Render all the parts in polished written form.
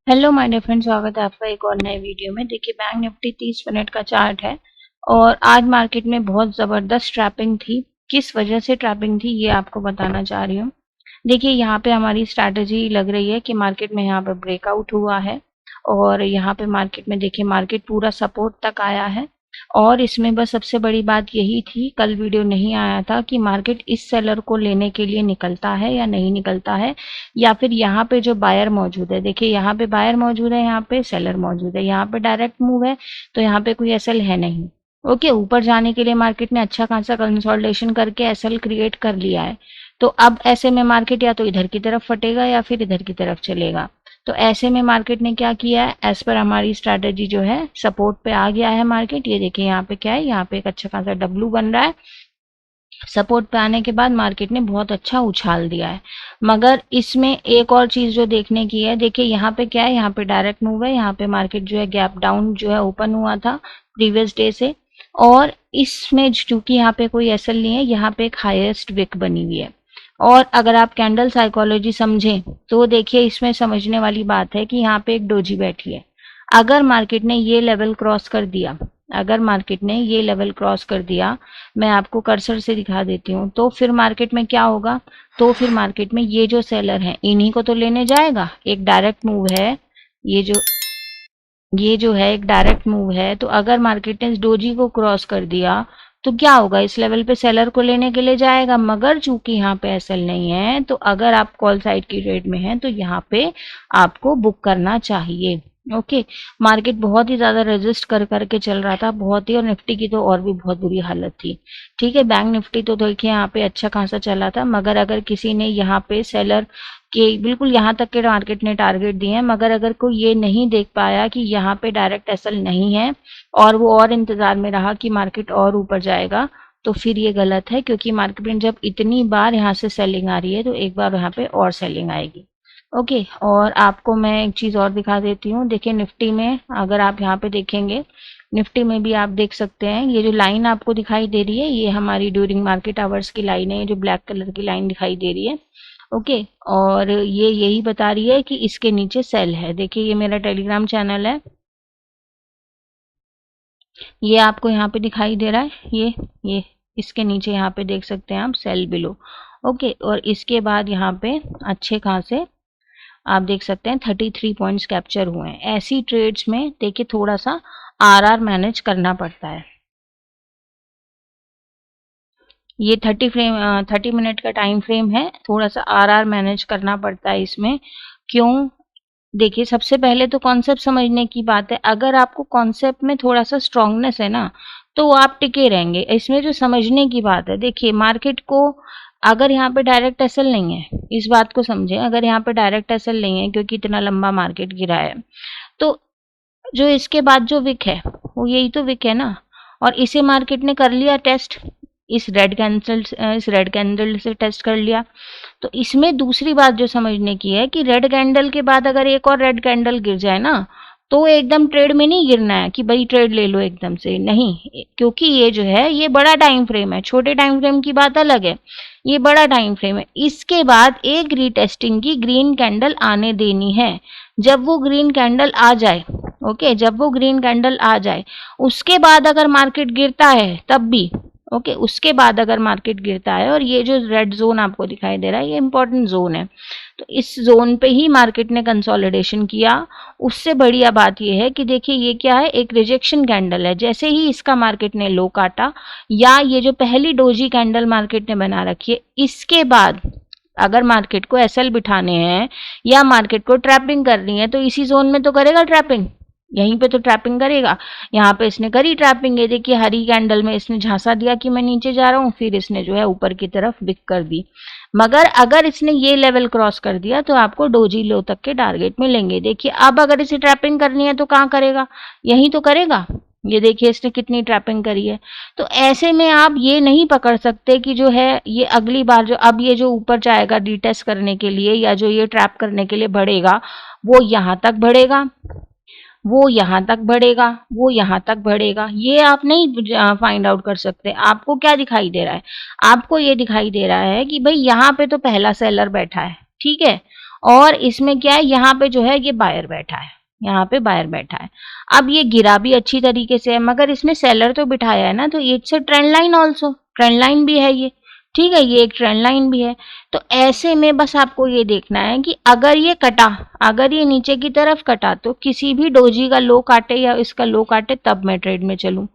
Hello my dear friend, स्वागत है आपका एक और नए वीडियो में। देखिए, बैंक निफ्टी 30 मिनट का चार्ट है और आज मार्केट में बहुत ज़बरदस्त ट्रैपिंग थी। किस वजह से ट्रैपिंग थी ये आपको बताना चाह रही हूँ। देखिए, यहाँ पे हमारी स्ट्रैटेजी लग रही है कि मार्केट में यहाँ पे ब्रेकआउट हुआ है और यहाँ पे मार्केट में देखिए मार्केट पूरा सपोर्ट तक आया है। और इसमें बस सबसे बड़ी बात यही थी, कल वीडियो नहीं आया था कि मार्केट इस सेलर को लेने के लिए निकलता है या नहीं निकलता है, या फिर यहाँ पे जो बायर मौजूद है, देखिए यहाँ पे बायर मौजूद है, यहाँ पे सेलर मौजूद है, यहाँ पे डायरेक्ट मूव है तो यहाँ पे कोई एसएल है नहीं। ओके, ऊपर जाने के लिए मार्केट ने अच्छा खासा कंसोलिडेशन करके एसएल क्रिएट कर लिया है। तो अब ऐसे में मार्केट या तो इधर की तरफ फटेगा या फिर इधर की तरफ चलेगा। तो ऐसे में मार्केट ने क्या किया है, एज पर हमारी स्ट्रैटेजी जो है सपोर्ट पे आ गया है मार्केट। ये देखिए यहाँ पे क्या है, यहाँ पे एक अच्छा खासा डब्लू बन रहा है। सपोर्ट पे आने के बाद मार्केट ने बहुत अच्छा उछाल दिया है। मगर इसमें एक और चीज जो देखने की है, देखिए यहाँ पे क्या है, यहाँ पे डायरेक्ट मूव है, यहाँ पे मार्केट जो है गैप डाउन जो है ओपन हुआ था प्रीवियस डे से। और इसमें चूंकि यहाँ पे कोई एसएल नहीं है, यहाँ पे एक हाईएस्ट विक बनी हुई है। और अगर आप कैंडल साइकोलॉजी समझें तो देखिए इसमें समझने वाली बात है कि यहाँ पे एक डोजी बैठी है। अगर मार्केट ने ये लेवल क्रॉस कर दिया, अगर मार्केट ने ये लेवल क्रॉस कर दिया, मैं आपको कर्सर से दिखा देती हूँ, तो फिर मार्केट में क्या होगा, तो फिर मार्केट में ये जो सेलर हैं इन्हीं को तो लेने जाएगा। एक डायरेक्ट मूव है, ये जो है एक डायरेक्ट मूव है। तो अगर मार्केट ने इस डोजी को क्रॉस कर दिया तो क्या होगा, इस लेवल पे सेलर को लेने के लिए जाएगा। मगर चूंकि यहाँ पे एसएल नहीं है, तो अगर आप कॉल साइड की ट्रेड में हैं तो यहाँ पे आपको बुक करना चाहिए। ओके, मार्केट बहुत ही ज्यादा रेजिस्ट कर करके चल रहा था, बहुत ही, और निफ्टी की तो और भी बहुत बुरी हालत थी। ठीक है, बैंक निफ्टी तो देखिए यहाँ पे अच्छा खासा चला था, मगर अगर किसी ने यहाँ पे सेलर के बिल्कुल यहाँ तक के मार्केट ने टारगेट दिए हैं, मगर अगर कोई ये नहीं देख पाया कि यहाँ पे डायरेक्ट एसएल नहीं है और वो और इंतजार में रहा कि मार्केट और ऊपर जाएगा, तो फिर ये गलत है। क्योंकि मार्केट में जब इतनी बार यहाँ से सेलिंग आ रही है तो एक बार यहाँ पे और सेलिंग आएगी। ओके, और आपको मैं एक चीज और दिखा देती हूँ। देखिए निफ्टी में अगर आप यहाँ पे देखेंगे, निफ्टी में भी आप देख सकते हैं, ये जो लाइन आपको दिखाई दे रही है ये हमारी ड्यूरिंग मार्केट आवर्स की लाइन है, ये जो ब्लैक कलर की लाइन दिखाई दे रही है। ओके, और ये यही बता रही है कि इसके नीचे सेल है। देखिए ये मेरा टेलीग्राम चैनल है, ये आपको यहाँ पे दिखाई दे रहा है, ये इसके नीचे यहाँ पे देख सकते हैं आप सेल बिलो। ओके, और इसके बाद यहाँ पे अच्छे खासे आप देख सकते हैं 33 पॉइंट्स कैप्चर हुए हैं। ऐसी ट्रेड्स में देखिए थोड़ा सा आरआर मैनेज करना पड़ता है। ये 30 मिनट का टाइम फ्रेम है, थोड़ा सा आरआर मैनेज करना पड़ता है इसमें। क्यों, देखिए सबसे पहले तो कॉन्सेप्ट समझने की बात है। अगर आपको कॉन्सेप्ट में थोड़ा सा स्ट्रांगनेस है ना, तो आप टिके रहेंगे। इसमें जो समझने की बात है, देखिए मार्केट को अगर यहाँ पे डायरेक्ट एसएल नहीं है, इस बात को समझें, अगर यहाँ पे डायरेक्ट एसएल नहीं है क्योंकि इतना लंबा मार्केट गिरा है, तो जो इसके बाद जो विक है वो यही तो विक है ना। और इसे मार्केट ने कर लिया टेस्ट, इस रेड कैंडल से टेस्ट कर लिया। तो इसमें दूसरी बात जो समझने की है कि रेड कैंडल के बाद अगर एक और रेड कैंडल गिर जाए ना, तो एकदम ट्रेड में नहीं गिरना है कि भाई ट्रेड ले लो एकदम से, नहीं। क्योंकि ये जो है ये बड़ा टाइम फ्रेम है, छोटे टाइम फ्रेम की बात अलग है, ये बड़ा टाइम फ्रेम है। इसके बाद एक रीटेस्टिंग की ग्रीन कैंडल आने देनी है। जब वो ग्रीन कैंडल आ जाए, ओके, जब वो ग्रीन कैंडल आ जाए, उसके बाद अगर मार्केट गिरता है तब भी, ओके, उसके बाद अगर मार्केट गिरता है, और ये जो रेड जोन आपको दिखाई दे रहा है ये इंपॉर्टेंट जोन है, तो इस जोन पे ही मार्केट ने कंसोलिडेशन किया। उससे बढ़िया बात ये है कि देखिए ये क्या है, एक रिजेक्शन कैंडल है। जैसे ही इसका मार्केट ने लो काटा, या ये जो पहली डोजी कैंडल मार्केट ने बना रखी है, इसके बाद अगर मार्केट को एसएल बिठाने हैं या मार्केट को ट्रैपिंग करनी है, तो इसी जोन में तो करेगा ट्रैपिंग, यहीं पे तो ट्रैपिंग करेगा। यहाँ पे इसने करी ट्रैपिंग, ये देखिए हरी कैंडल में इसने झांसा दिया कि मैं नीचे जा रहा हूँ, फिर इसने जो है ऊपर की तरफ बिक कर दी। मगर अगर इसने ये लेवल क्रॉस कर दिया तो आपको डोजी लो तक के टारगेट मिलेंगे। देखिए अब अगर इसे ट्रैपिंग करनी है तो कहाँ करेगा, यहीं तो करेगा। ये देखिए इसने कितनी ट्रैपिंग करी है। तो ऐसे में आप ये नहीं पकड़ सकते कि जो है ये अगली बार जो अब ये जो ऊपर जाएगा रीटेस्ट करने के लिए या जो ये ट्रैप करने के लिए बढ़ेगा, वो यहाँ तक बढ़ेगा, वो यहाँ तक बढ़ेगा, वो यहाँ तक बढ़ेगा, ये आप नहीं फाइंड आउट कर सकते। आपको क्या दिखाई दे रहा है, आपको ये दिखाई दे रहा है कि भाई यहाँ पे तो पहला सेलर बैठा है, ठीक है, और इसमें क्या है, यहाँ पे जो है ये बायर बैठा है, यहाँ पे बायर बैठा है। अब ये गिरा भी अच्छी तरीके से है, मगर इसमें सेलर तो बिठाया है ना, तो it's a trend line also, trend line भी है ये, ठीक है, ये एक ट्रेंड लाइन भी है। तो ऐसे में बस आपको ये देखना है कि अगर ये कटा, अगर ये नीचे की तरफ कटा, तो किसी भी डोजी का लो काटे या इसका लो काटे तब मैं ट्रेड में चलूं,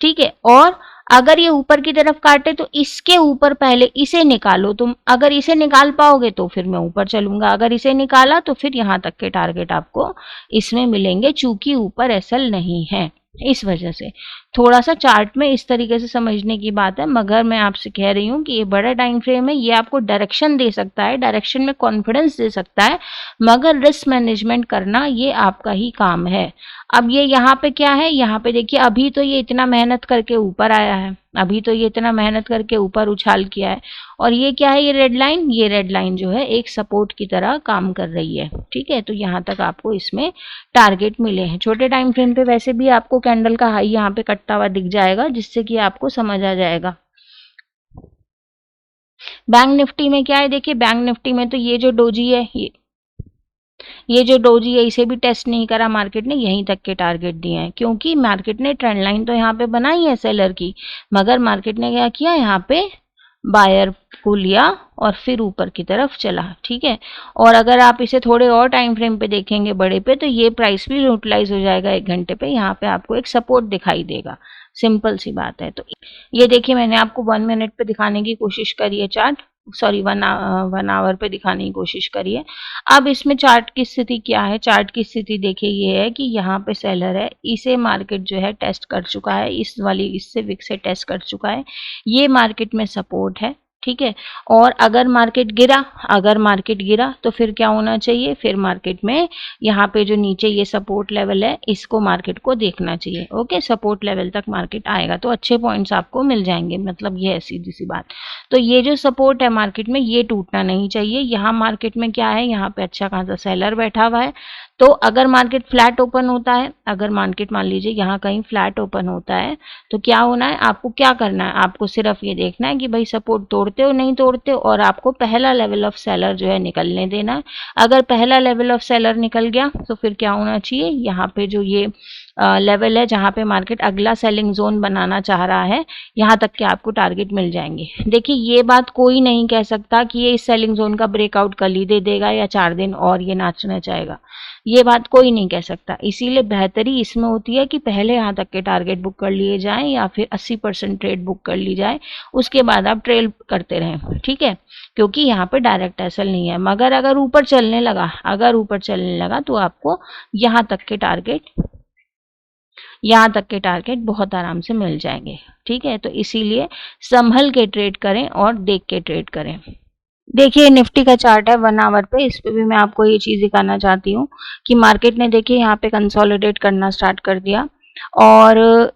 ठीक है। और अगर ये ऊपर की तरफ काटे तो इसके ऊपर पहले इसे निकालो तुम, अगर इसे निकाल पाओगे तो फिर मैं ऊपर चलूंगा, अगर इसे निकाला तो फिर यहाँ तक के टारगेट आपको इसमें मिलेंगे, चूंकि ऊपर एसएल नहीं है, इस वजह से थोड़ा सा चार्ट में इस तरीके से समझने की बात है। मगर मैं आपसे कह रही हूँ कि ये बड़ा टाइम फ्रेम है, ये आपको डायरेक्शन दे सकता है, डायरेक्शन में कॉन्फिडेंस दे सकता है, मगर रिस्क मैनेजमेंट करना ये आपका ही काम है। अब ये यहाँ पे क्या है, यहाँ पे देखिए अभी तो ये इतना मेहनत करके ऊपर आया है, अभी तो ये इतना मेहनत करके ऊपर उछाल किया है, और ये क्या है, ये रेड लाइन, ये रेड लाइन जो है एक सपोर्ट की तरह काम कर रही है, ठीक है। तो यहाँ तक आपको इसमें टारगेट मिले हैं। छोटे टाइम फ्रेम पे वैसे भी आपको कैंडल का हाई यहाँ पे कटता हुआ दिख जाएगा, जिससे कि आपको समझ आ जाएगा। बैंक निफ्टी में क्या है, देखिए बैंक निफ्टी में तो ये जो डोजी है, ये जो डोजी है इसे भी टेस्ट नहीं करा मार्केट ने, यहीं तक के टारगेट दिए हैं, क्योंकि मार्केट ने ट्रेंड लाइन तो यहाँ पे बनाई है सेलर की, मगर मार्केट ने क्या किया, यहाँ पे बायर को लिया और फिर ऊपर की तरफ चला, ठीक है। और अगर आप इसे थोड़े और टाइम फ्रेम पे देखेंगे बड़े पे, तो ये प्राइस भी न्यूट्रलाइज हो जाएगा 1 घंटे पे, यहाँ पे आपको एक सपोर्ट दिखाई देगा, सिंपल सी बात है। तो ये देखिए मैंने आपको 1 मिनट पे दिखाने की कोशिश करी है चार्ट, सॉरी 1 आवर पे दिखाने की कोशिश करिए। अब इसमें चार्ट की स्थिति क्या है, चार्ट की स्थिति देखिए ये है कि यहाँ पे सेलर है, इसे मार्केट जो है टेस्ट कर चुका है, इस वाली इससे विक से टेस्ट कर चुका है, ये मार्केट में सपोर्ट है, ठीक है। और अगर मार्केट गिरा, अगर मार्केट गिरा तो फिर क्या होना चाहिए, फिर मार्केट में यहाँ पे जो नीचे ये सपोर्ट लेवल है इसको मार्केट को देखना चाहिए, ओके। सपोर्ट लेवल तक मार्केट आएगा तो अच्छे पॉइंट्स आपको मिल जाएंगे, मतलब ये है सीधी सी बात। तो ये जो सपोर्ट है मार्केट में ये टूटना नहीं चाहिए। यहाँ मार्केट में क्या है, यहाँ पे अच्छा खासा सेलर बैठा हुआ है, तो अगर मार्केट फ्लैट ओपन होता है, अगर मार्केट मान लीजिए यहाँ कहीं फ्लैट ओपन होता है, तो क्या होना है, आपको क्या करना है, आपको सिर्फ ये देखना है कि भाई सपोर्ट तोड़ते हो नहीं तोड़ते हो, और आपको पहला लेवल ऑफ सेलर जो है निकलने देना है। अगर पहला लेवल ऑफ सेलर निकल गया तो फिर क्या होना चाहिए, यहाँ पे जो ये लेवल है जहाँ पे मार्केट अगला सेलिंग जोन बनाना चाह रहा है, यहाँ तक के आपको टारगेट मिल जाएंगे। देखिए ये बात कोई नहीं कह सकता कि ये इस सेलिंग जोन का ब्रेकआउट कल ही दे देगा या 4 दिन और ये नाचना चाहेगा, ये बात कोई नहीं कह सकता। इसीलिए बेहतरी इसमें होती है कि पहले यहाँ तक के टारगेट बुक कर लिए जाएं, या फिर 80% ट्रेड बुक कर ली जाए, उसके बाद आप ट्रेल करते रहें, ठीक है, क्योंकि यहाँ पे डायरेक्ट एसएल नहीं है। मगर अगर ऊपर चलने लगा, अगर ऊपर चलने लगा तो आपको यहाँ तक के टारगेट बहुत आराम से मिल जाएंगे, ठीक है। तो इसीलिए संभल के ट्रेड करें और देख के ट्रेड करें। देखिए निफ्टी का चार्ट है 1 आवर पे, इस पे भी मैं आपको ये चीज़ दिखाना चाहती हूँ कि मार्केट ने देखिए यहाँ पे कंसोलिडेट करना स्टार्ट कर दिया। और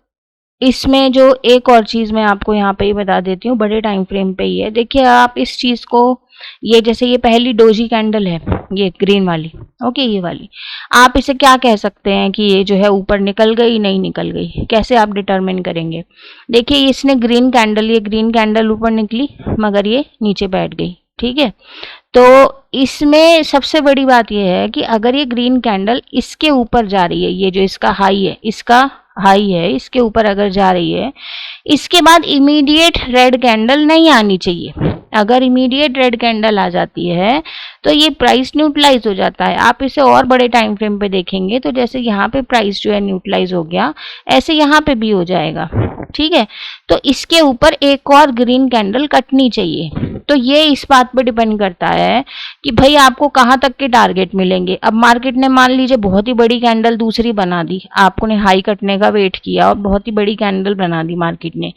इसमें जो एक और चीज़ मैं आपको यहाँ पे ही बता देती हूँ, बड़े टाइम फ्रेम पे ही है। देखिए आप इस चीज़ को, ये जैसे ये पहली डोजी कैंडल है, ये ग्रीन वाली, ओके, ये वाली, आप इसे क्या कह सकते हैं कि ये जो है ऊपर निकल गई नहीं निकल गई, कैसे आप डिटरमिन करेंगे। देखिए इसने ग्रीन कैंडल, ये ग्रीन कैंडल ऊपर निकली मगर ये नीचे बैठ गई, ठीक है। तो इसमें सबसे बड़ी बात यह है कि अगर ये ग्रीन कैंडल इसके ऊपर जा रही है, ये जो इसका हाई है, इसके ऊपर अगर जा रही है, इसके बाद इमीडिएट रेड कैंडल नहीं आनी चाहिए। अगर इमीडिएट रेड कैंडल आ जाती है तो ये प्राइस न्यूट्रलाइज हो जाता है। आप इसे और बड़े टाइम फ्रेम पे देखेंगे तो जैसे यहाँ पे प्राइस जो है न्यूट्रलाइज हो गया, ऐसे यहाँ पे भी हो जाएगा, ठीक है। तो इसके ऊपर एक और ग्रीन कैंडल कटनी चाहिए। तो ये इस बात पर डिपेंड करता है कि भाई आपको कहाँ तक के टारगेट मिलेंगे। अब मार्केट ने मान लीजिए बहुत ही बड़ी कैंडल दूसरी बना दी, आपने हाई कटने का वेट किया और बहुत ही बड़ी कैंडल बना दी मार्केट ने,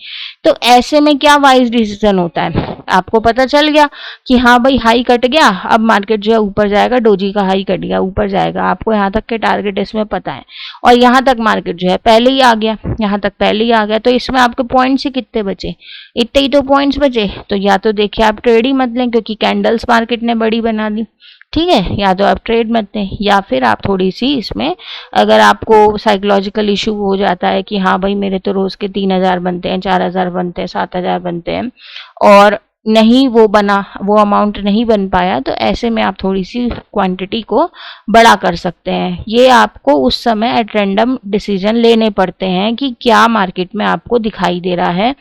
तो ऐसे में क्या वाइज डिसीजन होता है, आपको पता चल गया कि हाँ भाई हाई कट गया, अब मार्केट जो है ऊपर जाएगा, डोजी का हाई कट गया ऊपर जाएगा, आपको यहाँ तक के टारगेट इसमें पता है, और यहाँ तक मार्केट जो है पहले ही आ गया, यहाँ तक पहले ही आ गया, तो इसमें आपके पॉइंट्स ही कितने बचे, इतने ही तो पॉइंट्स बचे। तो या तो देखिए आप ट्रेड ही मत लें क्योंकि कैंडल्स मार्केट ने बड़ी बना दी, ठीक है, या तो आप ट्रेड मत लें, या फिर आप थोड़ी सी इसमें, अगर आपको साइकोलॉजिकल इशू हो जाता है कि हाँ भाई मेरे तो रोज के 3000 बनते हैं, 4000 बनते हैं, 7000 बनते हैं, और नहीं वो अमाउंट नहीं बन पाया, तो ऐसे में आप थोड़ी सी क्वांटिटी को बड़ा कर सकते हैं। ये आपको उस समय एट रैंडम डिसीजन लेने पड़ते हैं कि क्या मार्केट में आपको दिखाई दे रहा है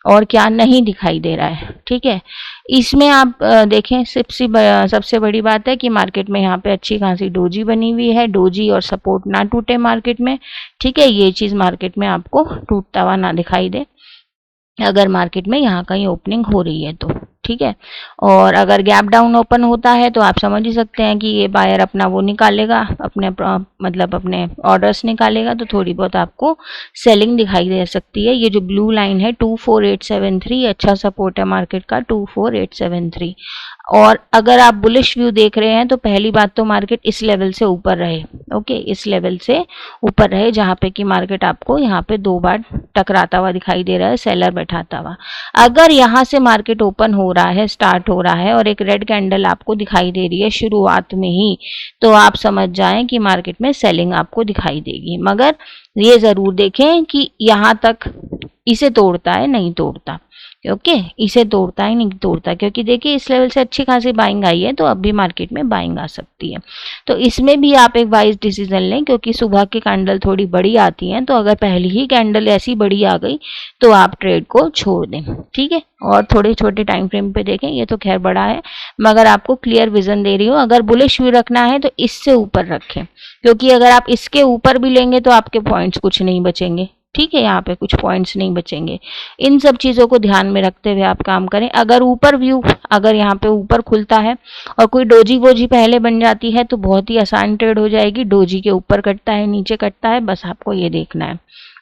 और क्या नहीं दिखाई दे रहा है। ठीक है, इसमें आप देखें सबसे बड़ी बात है कि मार्केट में यहाँ पे अच्छी खासी डोजी बनी हुई है, डोजी और सपोर्ट ना टूटे मार्केट में। ठीक है, ये चीज़ मार्केट में आपको टूटता हुआ ना दिखाई दे अगर मार्केट में यहाँ कहीं ओपनिंग हो रही है तो। ठीक है, और अगर गैप डाउन ओपन होता है तो आप समझ ही सकते हैं कि ये बायर अपना वो निकालेगा, मतलब अपने ऑर्डर्स निकालेगा, तो थोड़ी बहुत आपको सेलिंग दिखाई दे सकती है। ये जो ब्लू लाइन है 24873 अच्छा सपोर्ट है मार्केट का 24873। और अगर आप बुलिश व्यू देख रहे हैं तो पहली बात तो मार्केट इस लेवल से ऊपर रहे। ओके, इस लेवल से ऊपर रहे जहाँ पे कि मार्केट आपको यहाँ पे 2 बार टकराता हुआ दिखाई दे रहा है, सेलर बैठाता हुआ। अगर यहाँ से मार्केट ओपन हो रहा है, स्टार्ट हो रहा है और एक रेड कैंडल आपको दिखाई दे रही है शुरुआत में ही, तो आप समझ जाएं कि मार्केट में सेलिंग आपको दिखाई देगी। मगर ये ज़रूर देखें कि यहाँ तक इसे तोड़ता है नहीं तोड़ता। ओके, इसे तोड़ता है नहीं तोड़ता, क्योंकि देखिए इस लेवल से अच्छी खासी बाइंग आई है, तो अब भी मार्केट में बाइंग आ सकती है। तो इसमें भी आप एक वाइज डिसीजन लें, क्योंकि सुबह की कैंडल थोड़ी बड़ी आती हैं, तो अगर पहली ही कैंडल ऐसी बड़ी आ गई तो आप ट्रेड को छोड़ दें। ठीक है, और थोड़े छोटे टाइम फ्रेम पे देखें, ये तो खैर बड़ा है मगर आपको क्लियर विजन दे रही हो। अगर बुलिश व्यू रखना है तो इससे ऊपर रखें, क्योंकि अगर आप इसके ऊपर भी लेंगे तो आपके पॉइंट्स कुछ नहीं बचेंगे। ठीक है, यहाँ पे कुछ पॉइंट्स नहीं बचेंगे। इन सब चीज़ों को ध्यान में रखते हुए आप काम करें। अगर ऊपर व्यू अगर यहाँ पे ऊपर खुलता है और कोई डोजी वोजी पहले बन जाती है तो बहुत ही आसान ट्रेड हो जाएगी। डोजी के ऊपर कटता है, नीचे कटता है, बस आपको ये देखना है।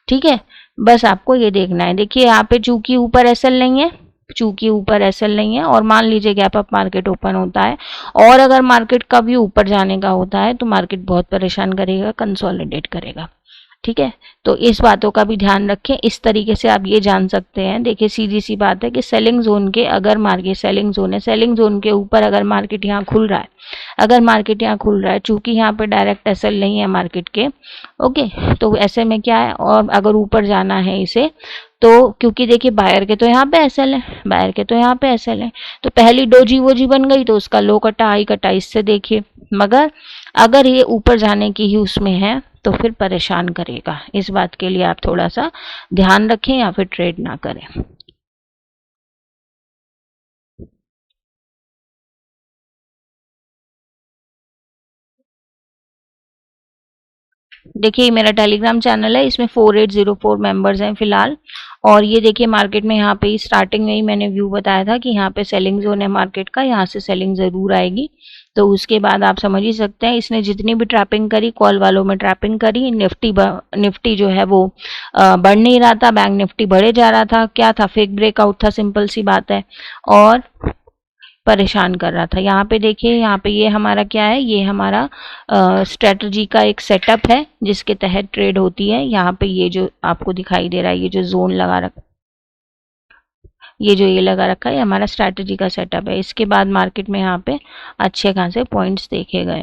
ठीक है, बस आपको ये देखना है। देखिए यहाँ पे चूंकि ऊपर एसएल नहीं है और मान लीजिए गैप अप मार्केट ओपन होता है और अगर मार्केट का व्यू ऊपर जाने का होता है तो मार्केट बहुत परेशान करेगा, कंसोलिडेट करेगा। ठीक है, तो इस बातों का भी ध्यान रखें। इस तरीके से आप ये जान सकते हैं। देखिए सीधी सी बात है कि सेलिंग जोन के अगर मार्केट सेलिंग जोन है, सेलिंग जोन के ऊपर अगर मार्केट यहाँ खुल रहा है, चूंकि यहाँ पे डायरेक्ट एसएल नहीं है मार्केट के। ओके, तो ऐसे में क्या है, और अगर ऊपर जाना है इसे तो क्योंकि देखिए बायर के तो यहाँ पे एसएल है, तो पहली डोजी वोजी बन गई तो उसका लो कटा हाई कटा, इससे देखिए। मगर अगर ये ऊपर जाने की ही उसमें है तो फिर परेशान करेगा। इस बात के लिए आप थोड़ा सा ध्यान रखें या फिर ट्रेड ना करें। देखिए मेरा टेलीग्राम चैनल है, इसमें 4804 मेंबर्स हैं फिलहाल। और ये देखिए मार्केट में यहाँ पे स्टार्टिंग में ही मैंने व्यू बताया था कि यहाँ पे सेलिंग जोन है मार्केट का, यहाँ से सेलिंग ज़रूर आएगी। तो उसके बाद आप समझ ही सकते हैं इसने जितनी भी ट्रैपिंग करी, कॉल वालों में ट्रैपिंग करी, निफ्टी जो है वो बढ़ नहीं रहा था, बैंक निफ्टी बढ़े जा रहा था। क्या था, फेक ब्रेकआउट था, सिंपल सी बात है, और परेशान कर रहा था। यहाँ पे देखिए, यहाँ पे ये हमारा क्या है, ये हमारा स्ट्रेटजी का एक सेटअप है जिसके तहत ट्रेड होती है। यहाँ पे ये जो आपको दिखाई दे रहा है, ये जो जोन लगा रखा, ये लगा रखा है, हमारा स्ट्रैटेजी का सेटअप है। इसके बाद मार्केट में यहाँ पे अच्छे खासे पॉइंट्स देखे गए।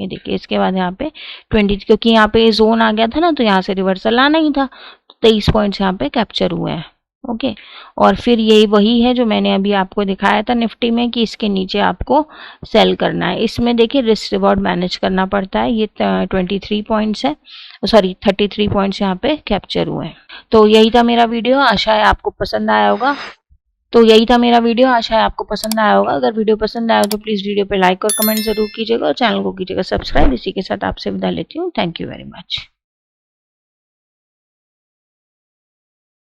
ये देखिए इसके बाद यहाँ पे 20, क्योंकि यहाँ पे जोन आ गया था ना, तो यहाँ से रिवर्सल आना ही था, तो 23 पॉइंट्स यहाँ पे कैप्चर हुए हैं। ओके, और फिर यही वही है जो मैंने अभी आपको दिखाया था निफ्टी में कि इसके नीचे आपको सेल करना है। इसमें देखिए रिस्क रिवॉर्ड मैनेज करना पड़ता है। ये 23 पॉइंट्स है, सॉरी 33 पॉइंट्स यहाँ पे कैप्चर हुए हैं। तो यही था मेरा वीडियो, आशा है आपको पसंद आया होगा। अगर वीडियो पसंद आया तो प्लीज़ वीडियो पे लाइक और कमेंट ज़रूर कीजिएगा और चैनल को कीजिएगा सब्सक्राइब। इसी के साथ आपसे विदा लेती हूँ। Thank you very much.